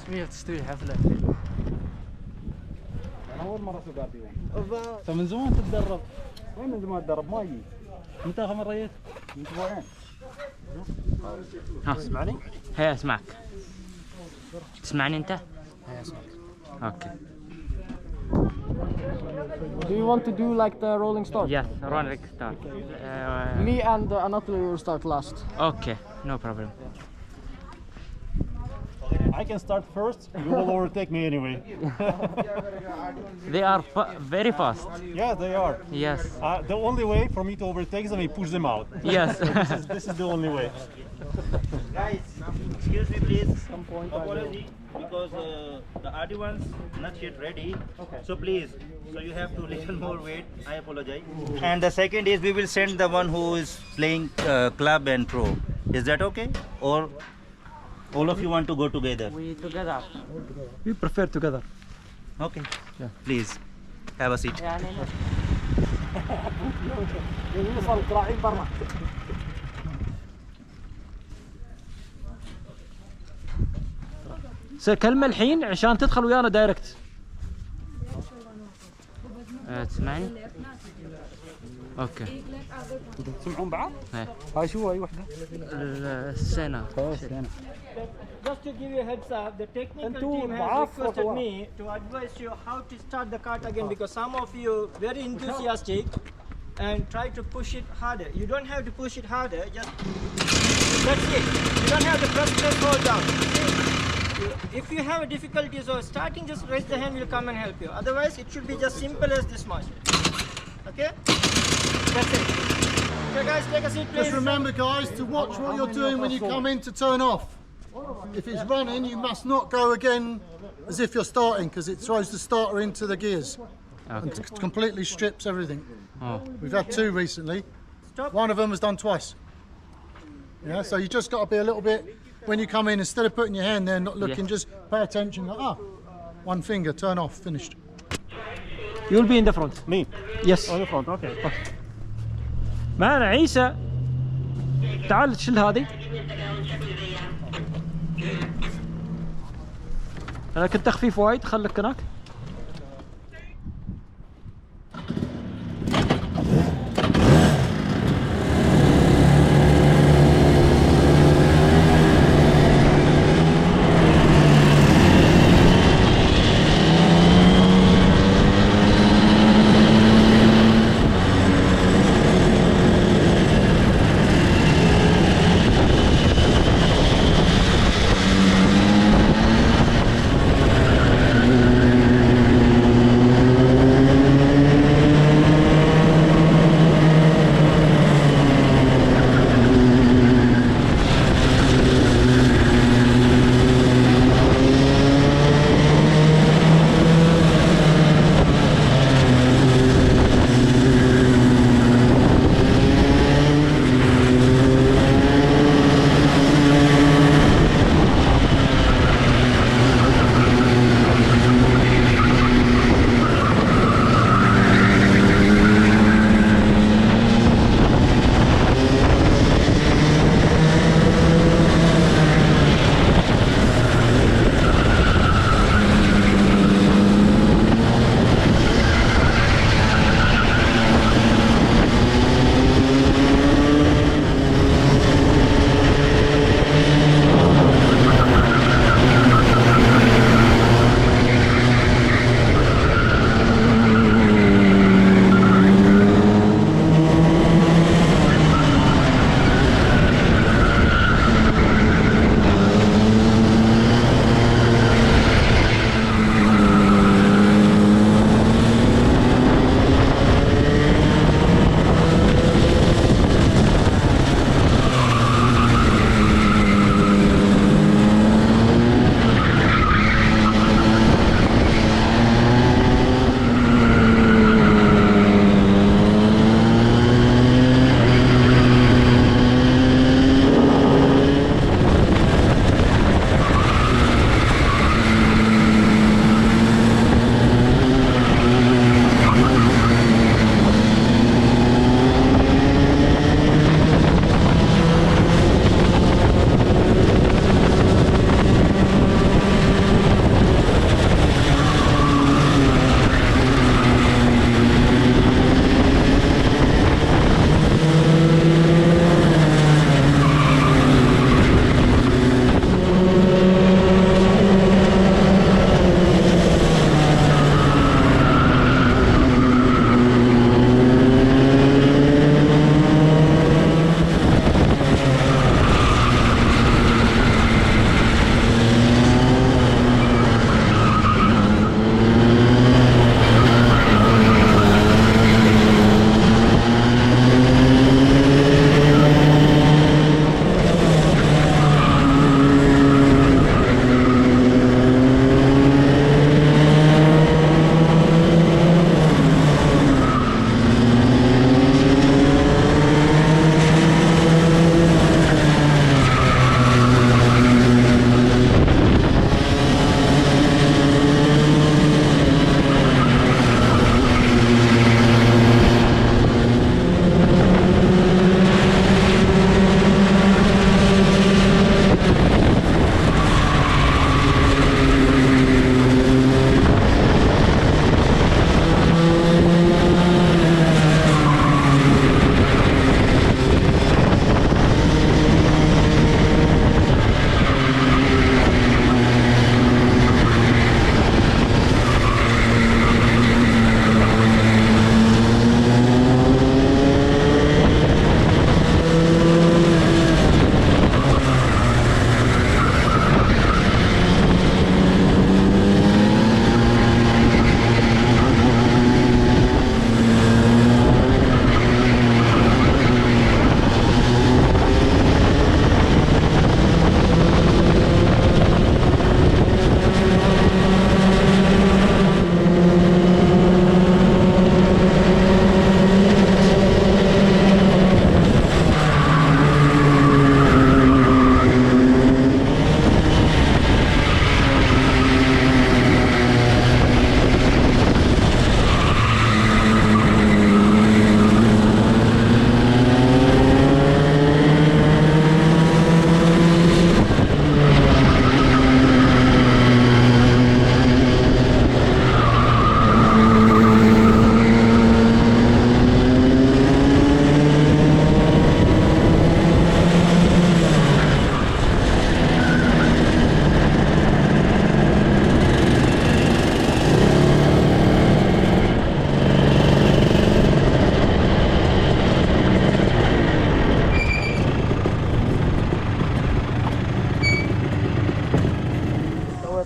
رسمية تستوي حفلة. أنا أول مرة أسوق آر-دي-1. فمن زمان تتدرب؟ وين من زمان أتدرب؟ ما يجي. متى آخر مرة جيت؟ من أسبوعين. ها تسمعني؟ هي أسمعك. تسمعني أنت؟ هي أسمعك. أوكي. Do you want to do like the rolling start? Yes, rolling start. Me and Anatoly will start last. Okay, no problem. I can start first. You will overtake me anyway. They are very fast. Yeah, they are. Yes. The only way for me to overtake them is push them out. Yes. This is the only way. Guys, excuse me please. Apology because the R-D-1's not yet ready. Okay. So please, so you have to little more wait. I apologize. And the second is we will send the one who is playing club and pro. Is that okay? Or all of you want to go together? We together. We prefer together. Okay. Yeah. Please have a seat. كلمة الحين عشان تدخل ويانا دايركت. تسمعني؟ اوكي. تسمعون بعض؟ ايه. هاي شو هاي وحدة؟ السنة. Just to give you a heads up, the technical team has requested me to advise you how to start the kart again because some of you very enthusiastic and try to push it harder. You don't have to push it harder, just that's it. You don't have to press hold down. If you have difficulties or starting, just raise the hand, we'll come and help you. Otherwise, it should be just simple as this much. Okay? That's it. Okay guys, take a seat please. Just remember guys to watch what you're doing when you come in to turn off. If it's running, you must not go again as if you're starting because it throws the starter into the gears. And completely strips everything. Oh. We've had two recently. One of them was done twice. Yeah, so you just got to be a little bit, when you come in, instead of putting your hand there not looking, just pay attention, like, one finger, turn off, finished. You'll be in the front. Me? Yes. On the front, okay. معنا عيسى. تعال تشيل هذه. أنا كنت خفيف وايد خليك هناك.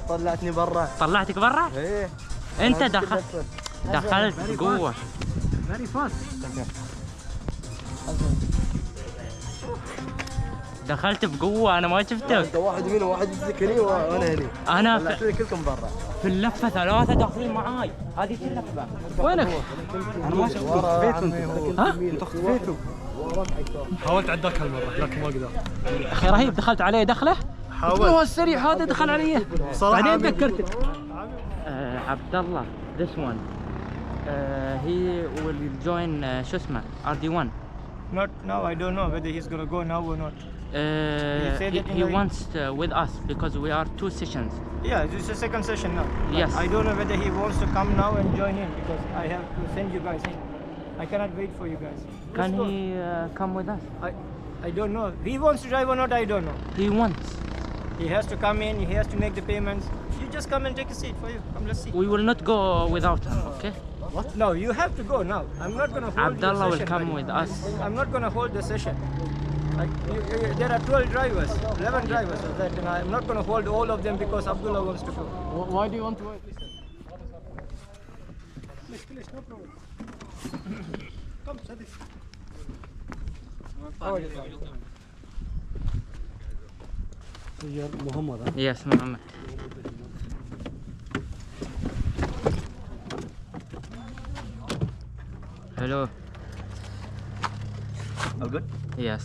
طلعتني برا. طلعتك برا؟ ايه انت دخلت بقوة. very fast. دخلت بقوة، انا ما شفتك. انت واحد يمين وواحد يمسك هني وانا هني. انا طلعتوني كلكم برا. في اللفة 3 داخلين معاي، هذه شو اللفة؟ وينك؟ انا ما شفت اختفيتوا. ها؟ انتوا اختفيتوا. حاولت عداك هالمرة لكن ما قدرت. اخي رهيب، دخلت عليه دخلة؟ حاولت. هو السريع هذا دخل علي. صراحة بعدين ذكرتك. عبد الله this one he will join شو اسمه RD1. Not now. I don't know whether he's gonna go now or not. said that in he the- wants with us because we are 2 sessions. Yeah, this is the second session now. But Yes. I don't know whether he wants to come now and join in because I have to send you guys in. I cannot wait for you guys. Can Let's go. he come with us? I don't know. If he wants to drive or not, I don't know. He wants. He has to come in. He has to make the payments. You just come and take a seat for you. Come, let's see. We will not go without him, okay? What? No, you have to go now. I'm not gonna hold Abdullah the will session. come buddy. with us. I'm not gonna hold the session. Like, there are 12 drivers, 11 drivers of that, and I'm not gonna hold all of them because Abdullah wants to go. Why do you want to wait? Yes, Muhammad. Hello. All good? Yes.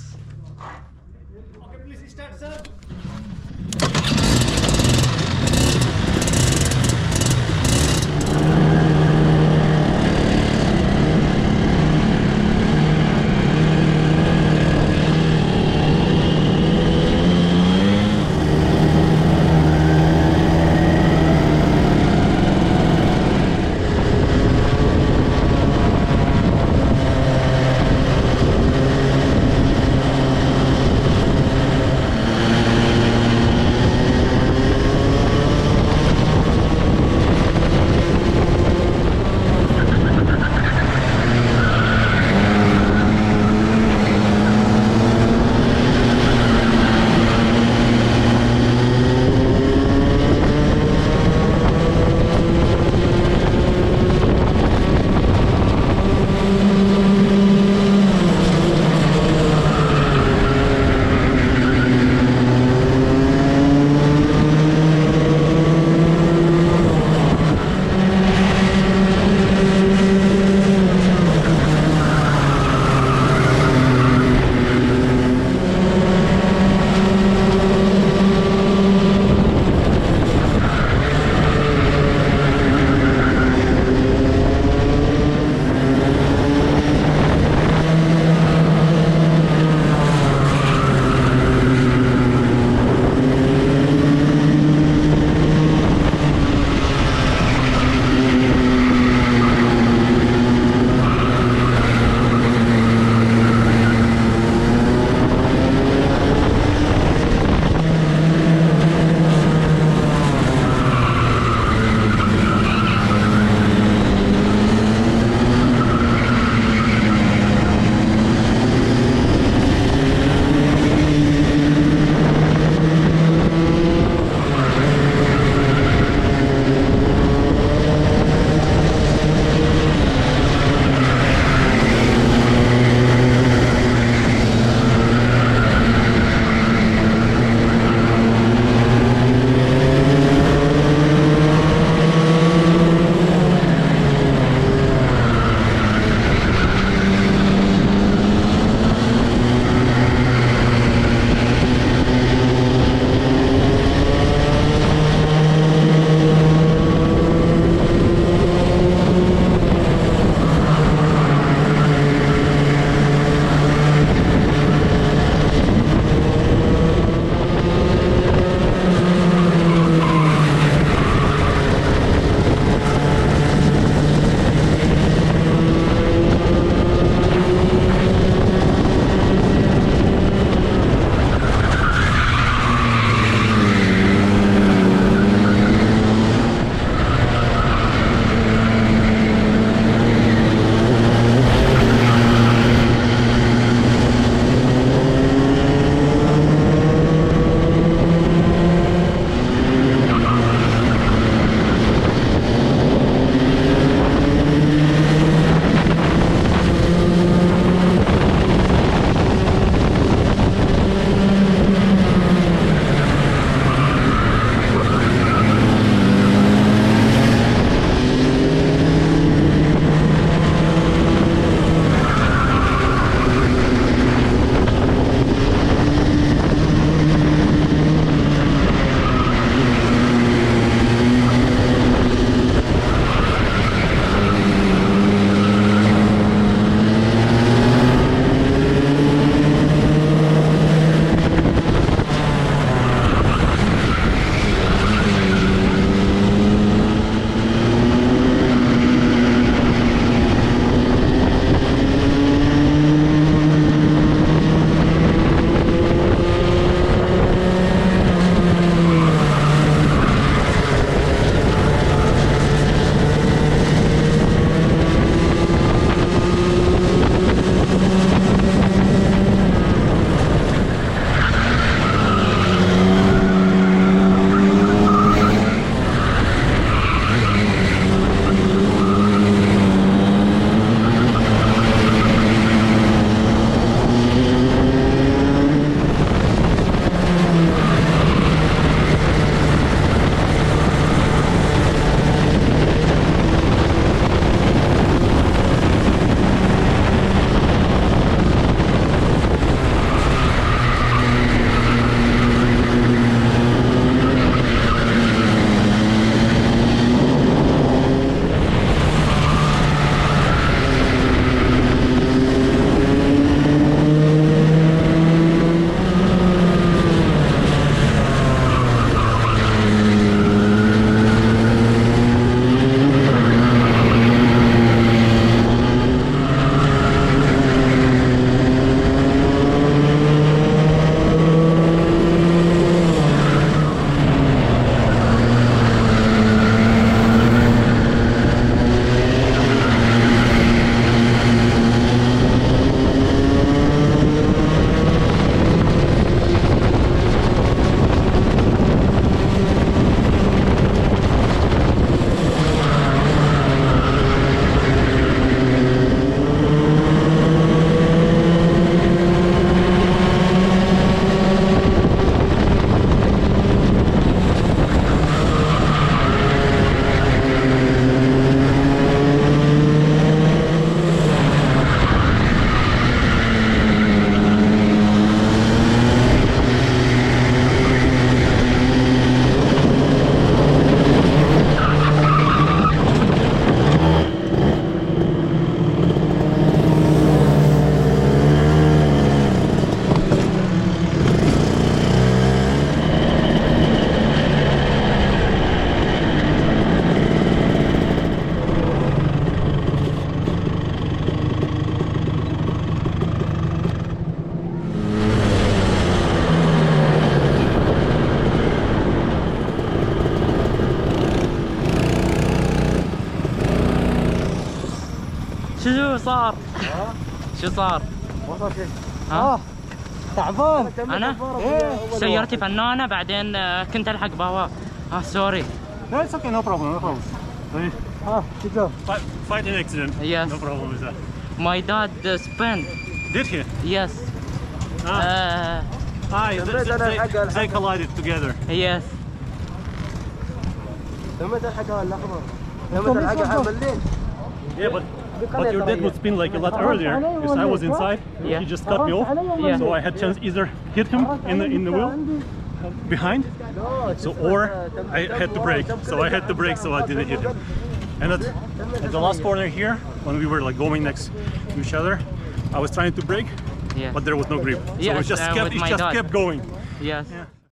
شو صار؟ شو صار؟ ما صار شيء. ها؟ تعبان. انا؟ سيارتي فنانة بعدين كنت الحق بابا. سوري. No, it's okay, no problem, no problem. Good job. Fighting accident. Yes. No problem with that. My dad spun. Did he? Yes. They collided together. Yes. Yeah, but your dad would spin like a lot earlier because I was inside. Yeah. He just cut me off. Yeah. So I had chance either hit him in the wheel behind, or I had to brake. So I had to brake, so I didn't hit him. And at the last corner here, when we were like going next to each other, I was trying to brake, Yeah. but there was no grip. So Yes, it just with my kept dad. going. Yes. Yeah.